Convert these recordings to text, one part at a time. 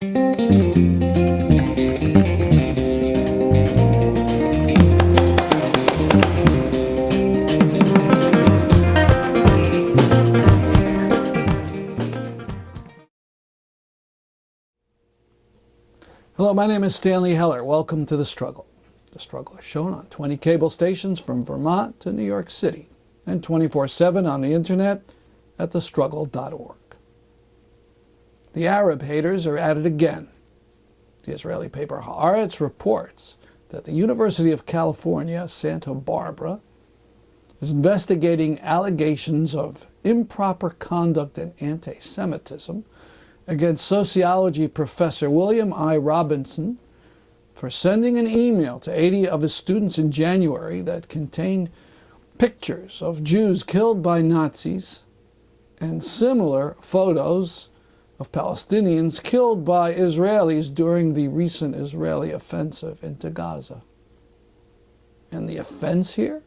Hello, my name is Stanley Heller. Welcome to The Struggle. The Struggle is shown on 20 cable stations from Vermont to New York City and 24/7 on the internet at thestruggle.org. The Arab haters are at it again. The Israeli paper Haaretz reports that the University of California, Santa Barbara, is investigating allegations of improper conduct and anti-Semitism against sociology professor William I. Robinson for sending an email to 80 of his students in January that contained pictures of Jews killed by Nazis and similar photos of Palestinians killed by Israelis during the recent Israeli offensive into Gaza. And the offense here?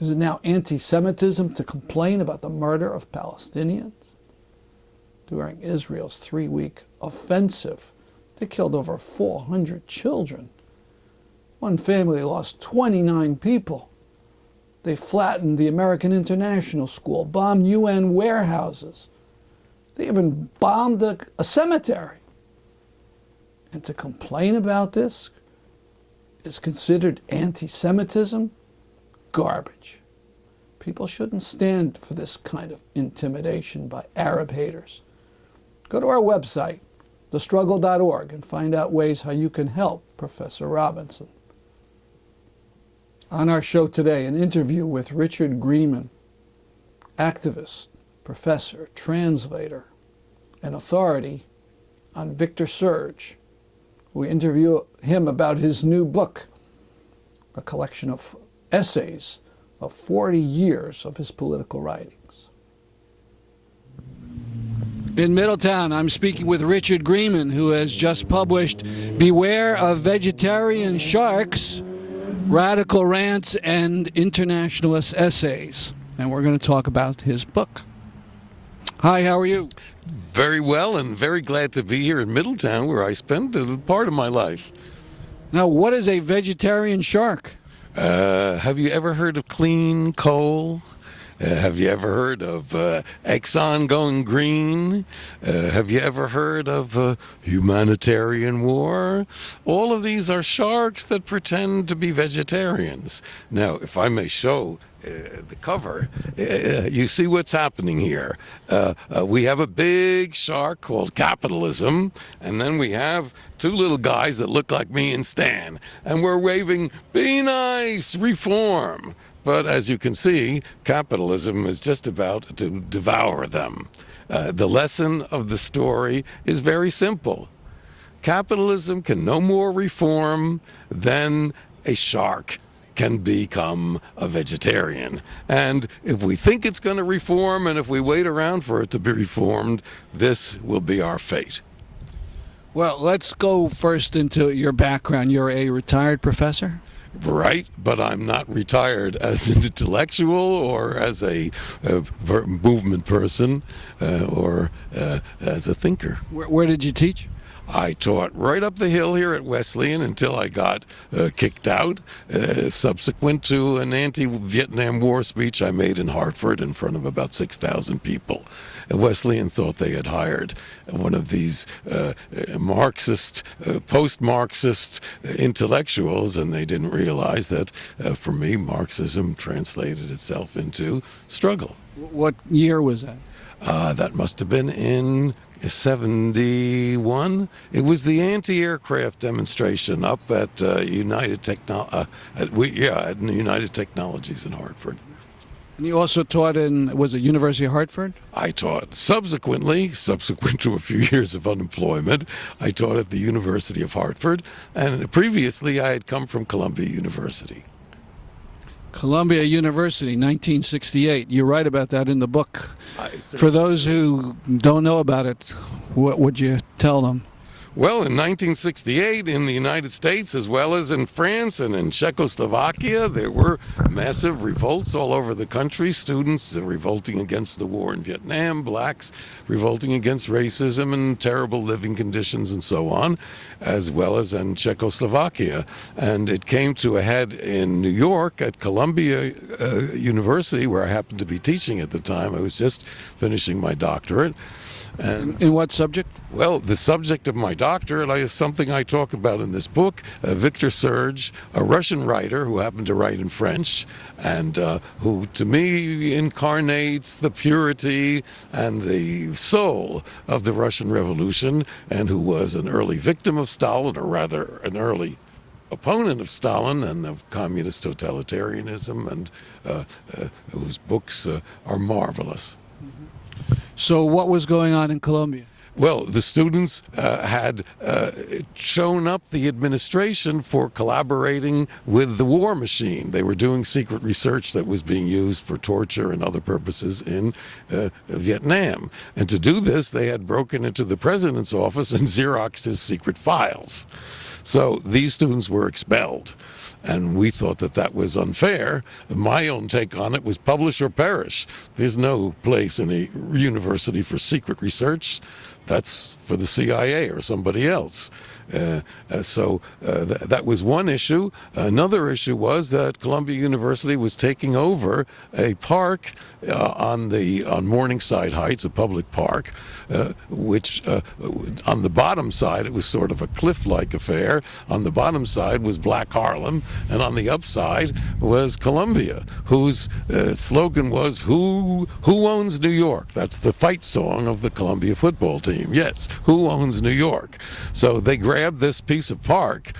Is it now anti-Semitism to complain about the murder of Palestinians? During Israel's 3-week offensive, they killed over 400 children. One family lost 29 people. They flattened the American International School, bombed UN warehouses. They even bombed a cemetery. And to complain about this is considered anti-Semitism? Garbage. People shouldn't stand for this kind of intimidation by Arab haters. Go to our website, thestruggle.org, and find out ways how you can help Professor Robinson. On our show today, an interview with Richard Greeman, activist, professor, translator, and authority on Victor Serge. We interview him about his new book, a collection of essays of 40 years of his political writings. In Middletown, I'm speaking with Richard Greeman, who has just published Beware of Vegetarian Sharks, Radical Rants and Internationalist Essays. And we're going to talk about his book. Hi, how are you? Very well, and very glad to be here in Middletown, where I spent a part of my life. Now, what is a vegetarian shark? Have you ever heard of clean coal? Have you ever heard of Exxon going green? Have you ever heard of humanitarian war? All of these are sharks that pretend to be vegetarians. Now, if I may show the cover, you see what's happening here. We have a big shark called capitalism, and then we have two little guys that look like me and Stan, and we're waving, "Be nice, reform." But as you can see, capitalism is just about to devour them. The lesson of the story is very simple. Capitalism can no more reform than a shark can become a vegetarian. And if we think it's going to reform, and if we wait around for it to be reformed, this will be our fate. Well, let's go first into your background. You're a retired professor? Right, but I'm not retired as an intellectual or as a movement person or as a thinker. Where did you teach? I taught right up the hill here at Wesleyan until I got kicked out, subsequent to an anti-Vietnam War speech I made in Hartford in front of about 6,000 people. And Wesleyan thought they had hired one of these Marxist, post-Marxist intellectuals, and they didn't realize that, for me, Marxism translated itself into struggle. What year was that? That must have been in 71. It was the anti-aircraft demonstration up at United Technologies in Hartford. And you also taught in, was it University of Hartford? I taught subsequent to a few years of unemployment, I taught at the University of Hartford, and previously I had come from Columbia University. Columbia University, 1968. You write about that in the book. For those who don't know about it, what would you tell them? Well, in 1968, in the United States, as well as in France and in Czechoslovakia, there were massive revolts all over the country. Students revolting against the war in Vietnam, blacks revolting against racism and terrible living conditions and so on, as well as in Czechoslovakia. And it came to a head in New York at Columbia University, where I happened to be teaching at the time. I was just finishing my doctorate. And In what subject? well, the subject of my doctorate is something I talk about in this book. Victor Serge, a Russian writer who happened to write in French, and who, to me, incarnates the purity and the soul of the Russian Revolution, and who was an early victim of Stalin, or rather, an early opponent of Stalin and of communist totalitarianism, and whose books are marvelous. So what was going on in Columbia? Well, the students had shown up the administration for collaborating with the war machine. They were doing secret research that was being used for torture and other purposes in Vietnam. And to do this, they had broken into the president's office and Xeroxed his secret files. So these students were expelled. And we thought that that was unfair. My own take on it was publish or perish. There's no place in a university for secret research. That's for the CIA or somebody else. That was one issue. Another issue was that Columbia University was taking over a park on Morningside Heights, a public park, which on the bottom side it was sort of a cliff-like affair. On the bottom side was Black Harlem, and on the upside was Columbia, whose slogan was "Who owns New York?" That's the fight song of the Columbia football team. Yes, who owns New York? So they grabbed this piece of park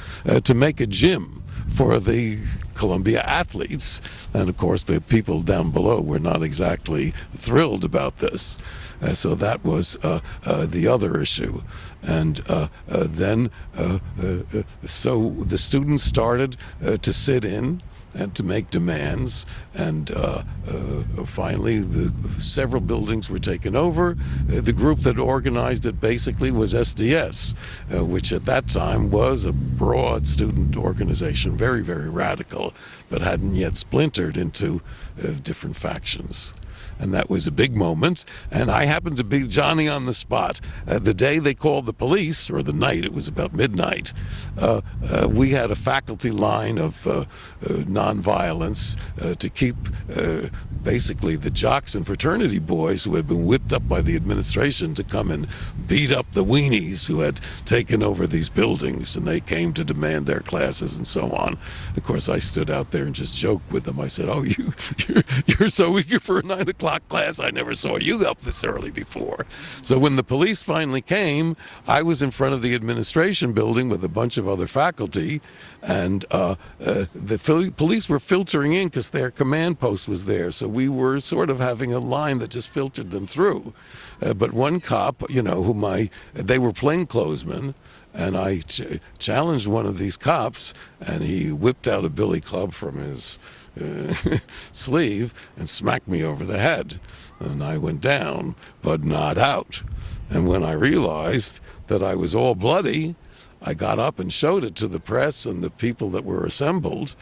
to make a gym for the Columbia athletes. And of course, the people down below were not exactly thrilled about this. So that was the other issue. And so the students started to sit in and to make demands, and finally several buildings were taken over. The group that organized it basically was SDS, which at that time was a broad student organization, very, very radical, but hadn't yet splintered into different factions. And that was a big moment. And I happened to be Johnny on the spot. The day they called the police, or the night, it was about midnight, we had a faculty line of nonviolence to keep basically the jocks and fraternity boys who had been whipped up by the administration to come and beat up the weenies who had taken over these buildings, and they came to demand their classes and so on. Of course, I stood out there and just joked with them. I said, "Oh, you're so eager for a 9 o'clock class, I never saw you up this early before." So when the police finally came, I was in front of the administration building with a bunch of other faculty, and the police were filtering in because their command post was there. So we were sort of having a line that just filtered them through. But one cop, they were plainclothesmen, and I challenged one of these cops, and he whipped out a billy club from his sleeve and smacked me over the head, and I went down, but not out. And when I realized that I was all bloody, I got up and showed it to the press and the people that were assembled,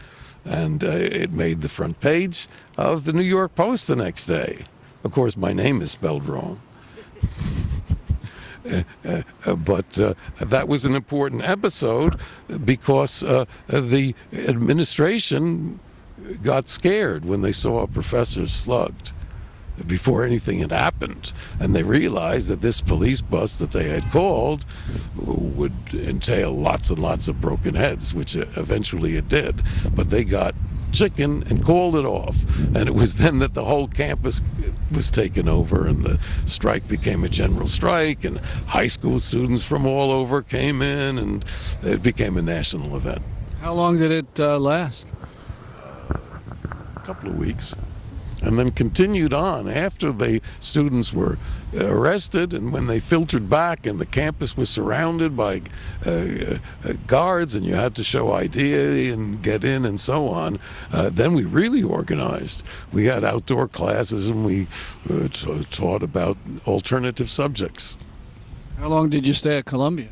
and it made the front page of the New York Post the next day. Of course, my name is spelled wrong. But that was an important episode because the administration got scared when they saw a professor slugged before anything had happened, and they realized that this police bus that they had called would entail lots and lots of broken heads, which eventually it did. But they got chicken and called it off, and it was then that the whole campus was taken over, and the strike became a general strike, and high school students from all over came in, and it became a national event. How long did it last? Couple of weeks, and then continued on after the students were arrested, and when they filtered back and the campus was surrounded by guards and you had to show ID and get in and so on, then we really organized. We had outdoor classes, and we taught about alternative subjects. How long did you stay at Columbia?